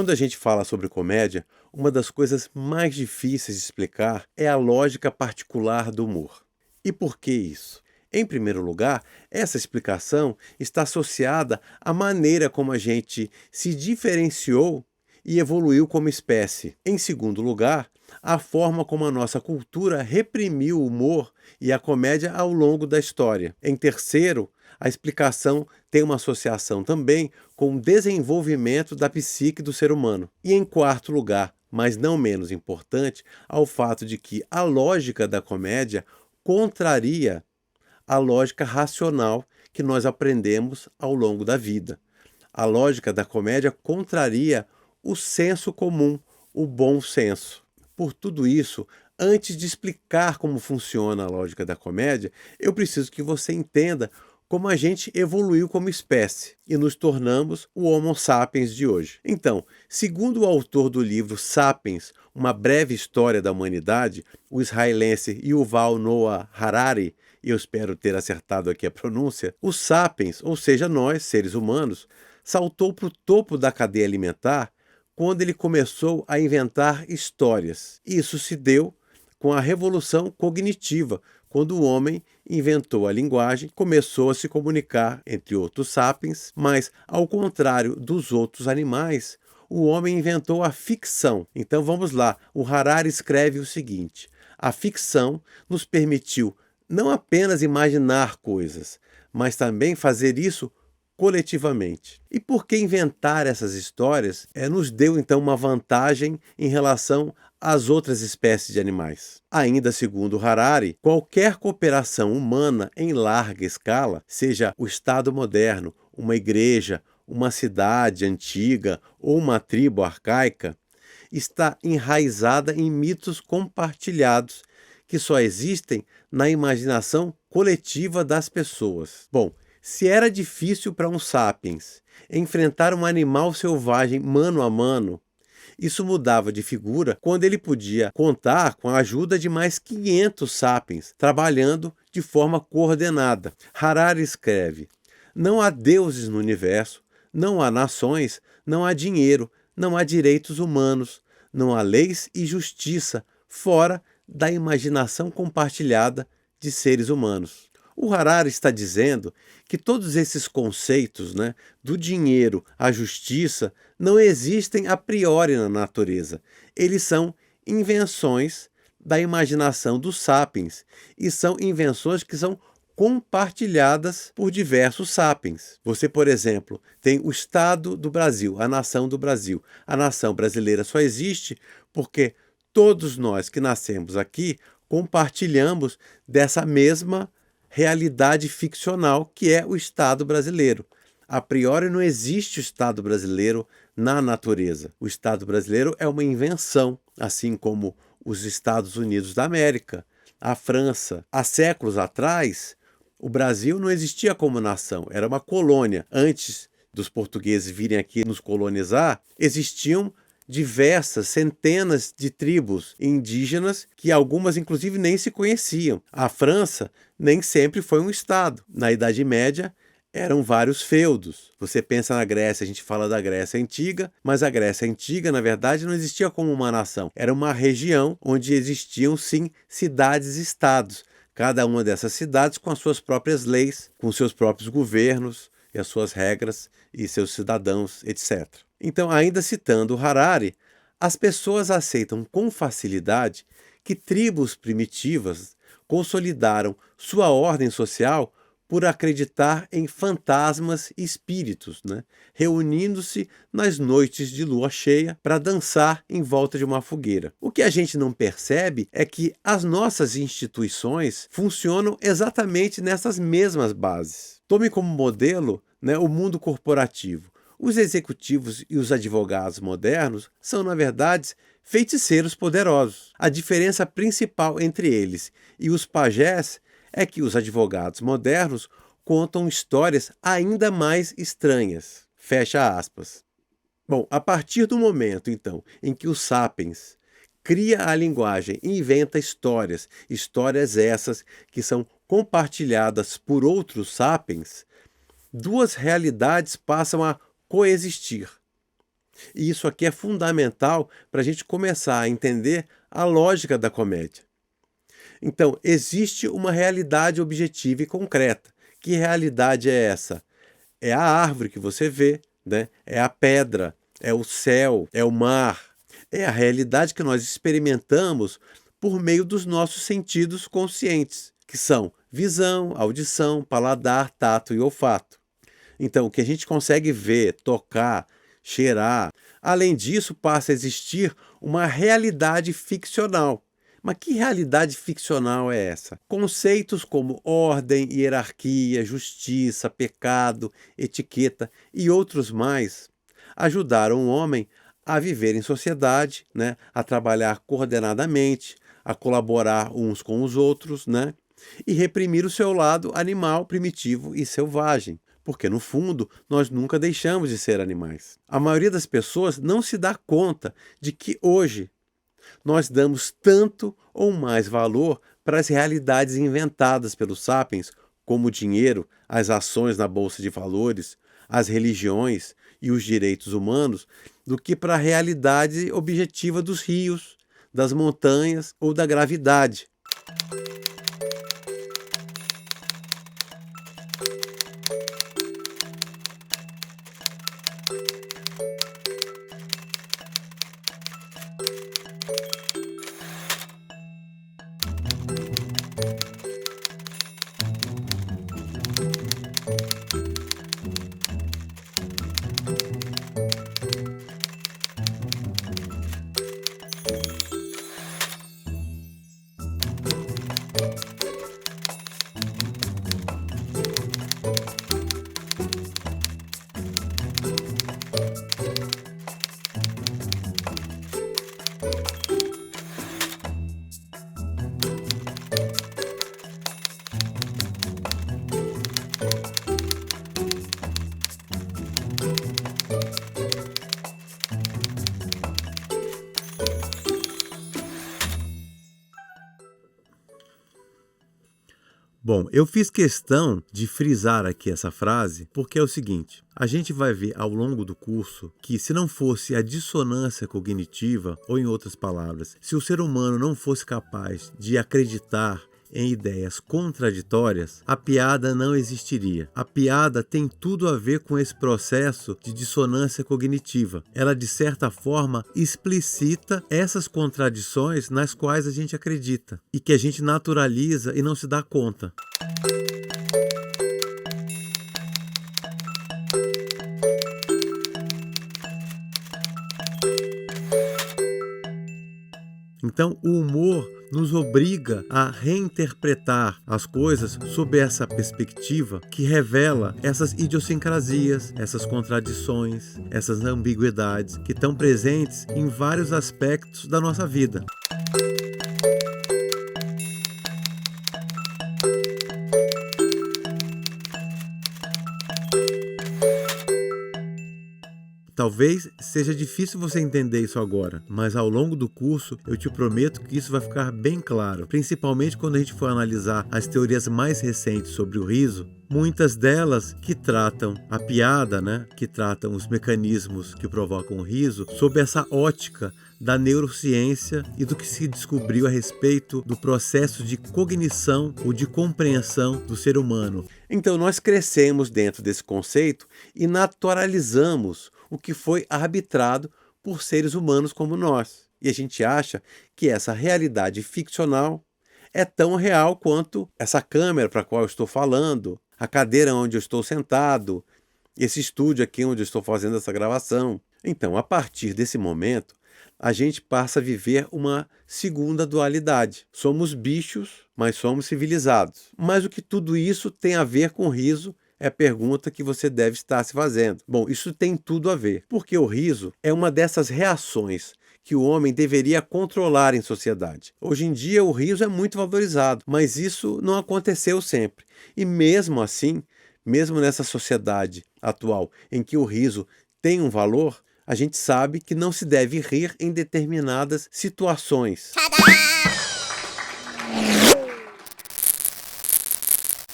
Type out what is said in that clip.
Quando a gente fala sobre comédia, uma das coisas mais difíceis de explicar é a lógica particular do humor. E por que isso? Em primeiro lugar, essa explicação está associada à maneira como a gente se diferenciou e evoluiu como espécie. Em segundo lugar, a forma como a nossa cultura reprimiu o humor e a comédia ao longo da história. Em terceiro, a explicação tem uma associação também com o desenvolvimento da psique do ser humano. E em quarto lugar, mas não menos importante, ao fato de que a lógica da comédia contraria a lógica racional que nós aprendemos ao longo da vida. A lógica da comédia contraria o senso comum, o bom senso. Por tudo isso, antes de explicar como funciona a lógica da comédia, eu preciso que você entenda como a gente evoluiu como espécie e nos tornamos o Homo sapiens de hoje. Então, segundo o autor do livro Sapiens, Uma Breve História da Humanidade, o israelense Yuval Noah Harari, e eu espero ter acertado aqui a pronúncia, o sapiens, ou seja, nós, seres humanos, saltou para o topo da cadeia alimentar quando ele começou a inventar histórias. Isso se deu com a revolução cognitiva, quando o homem inventou a linguagem, começou a se comunicar entre outros sapiens, mas, ao contrário dos outros animais, o homem inventou a ficção. Então vamos lá, o Harari escreve o seguinte: a ficção nos permitiu não apenas imaginar coisas, mas também fazer isso coletivamente. E por que inventar essas histórias nos deu então uma vantagem em relação às outras espécies de animais? Ainda segundo Harari, qualquer cooperação humana em larga escala, seja o Estado moderno, uma igreja, uma cidade antiga ou uma tribo arcaica, está enraizada em mitos compartilhados que só existem na imaginação coletiva das pessoas. Bom, se era difícil para um sapiens enfrentar um animal selvagem mano a mano, isso mudava de figura quando ele podia contar com a ajuda de mais 500 sapiens, trabalhando de forma coordenada. Harari escreve: não há deuses no universo, não há nações, não há dinheiro, não há direitos humanos, não há leis e justiça fora da imaginação compartilhada de seres humanos. O Harari está dizendo que todos esses conceitos, do dinheiro à justiça, não existem a priori na natureza. Eles são invenções da imaginação dos sapiens e são invenções que são compartilhadas por diversos sapiens. Você, por exemplo, tem o Estado do Brasil, a nação do Brasil. A nação brasileira só existe porque todos nós que nascemos aqui compartilhamos dessa mesma realidade ficcional que é o Estado brasileiro. A priori não existe o Estado brasileiro na natureza. O Estado brasileiro é uma invenção, assim como os Estados Unidos da América, a França. Há séculos atrás, o Brasil não existia como nação, era uma colônia. Antes dos portugueses virem aqui nos colonizar, existiam diversas, centenas de tribos indígenas que algumas inclusive nem se conheciam. A França nem sempre foi um estado. Na Idade Média eram vários feudos. Você pensa na Grécia, a gente fala da Grécia Antiga, mas a Grécia Antiga, na verdade, não existia como uma nação. Era uma região onde existiam, sim, cidades-estados. Cada uma dessas cidades com as suas próprias leis, com seus próprios governos e as suas regras e seus cidadãos, etc. Então, ainda citando Harari, as pessoas aceitam com facilidade que tribos primitivas consolidaram sua ordem social por acreditar em fantasmas e espíritos, reunindo-se nas noites de lua cheia para dançar em volta de uma fogueira. O que a gente não percebe é que as nossas instituições funcionam exatamente nessas mesmas bases. Tome como modelo, o mundo corporativo. Os executivos e os advogados modernos são, na verdade, feiticeiros poderosos. A diferença principal entre eles e os pajés é que os advogados modernos contam histórias ainda mais estranhas. Fecha aspas. Bom, a partir do momento, então, em que o Sapiens cria a linguagem e inventa histórias essas que são compartilhadas por outros Sapiens, duas realidades passam a coexistir. E isso aqui é fundamental para a gente começar a entender a lógica da comédia. Então, existe uma realidade objetiva e concreta. Que realidade é essa? É a árvore que você vê, né? É a pedra, é o céu, é o mar. É a realidade que nós experimentamos por meio dos nossos sentidos conscientes, que são visão, audição, paladar, tato e olfato. Então, o que a gente consegue ver, tocar, cheirar. Além disso, passa a existir uma realidade ficcional. Mas que realidade ficcional é essa? Conceitos como ordem, hierarquia, justiça, pecado, etiqueta e outros mais ajudaram o homem a viver em sociedade, né? A trabalhar coordenadamente, a colaborar uns com os outros, né? E reprimir o seu lado animal, primitivo e selvagem. Porque, no fundo, nós nunca deixamos de ser animais. A maioria das pessoas não se dá conta de que hoje nós damos tanto ou mais valor para as realidades inventadas pelos sapiens, como o dinheiro, as ações na bolsa de valores, as religiões e os direitos humanos, do que para a realidade objetiva dos rios, das montanhas ou da gravidade. Bom, eu fiz questão de frisar aqui essa frase porque é o seguinte: a gente vai ver ao longo do curso que, se não fosse a dissonância cognitiva, ou em outras palavras, se o ser humano não fosse capaz de acreditar em ideias contraditórias, a piada não existiria. A piada tem tudo a ver com esse processo de dissonância cognitiva. Ela, de certa forma, explicita essas contradições nas quais a gente acredita e que a gente naturaliza e não se dá conta. Então, o humor nos obriga a reinterpretar as coisas sob essa perspectiva que revela essas idiosincrasias, essas contradições, essas ambiguidades que estão presentes em vários aspectos da nossa vida. Talvez seja difícil você entender isso agora, mas ao longo do curso eu te prometo que isso vai ficar bem claro, principalmente quando a gente for analisar as teorias mais recentes sobre o riso, muitas delas que tratam a piada, que tratam os mecanismos que provocam o riso, sob essa ótica da neurociência e do que se descobriu a respeito do processo de cognição ou de compreensão do ser humano. Então nós crescemos dentro desse conceito e naturalizamos o que foi arbitrado por seres humanos como nós. E a gente acha que essa realidade ficcional é tão real quanto essa câmera para a qual eu estou falando, a cadeira onde eu estou sentado, esse estúdio aqui onde eu estou fazendo essa gravação. Então, a partir desse momento, a gente passa a viver uma segunda dualidade. Somos bichos, mas somos civilizados. Mas o que tudo isso tem a ver com riso é a pergunta que você deve estar se fazendo. Bom, isso tem tudo a ver, porque o riso é uma dessas reações que o homem deveria controlar em sociedade. Hoje em dia o riso é muito valorizado, mas isso não aconteceu sempre. E mesmo assim, mesmo nessa sociedade atual em que o riso tem um valor, a gente sabe que não se deve rir em determinadas situações. Tadá!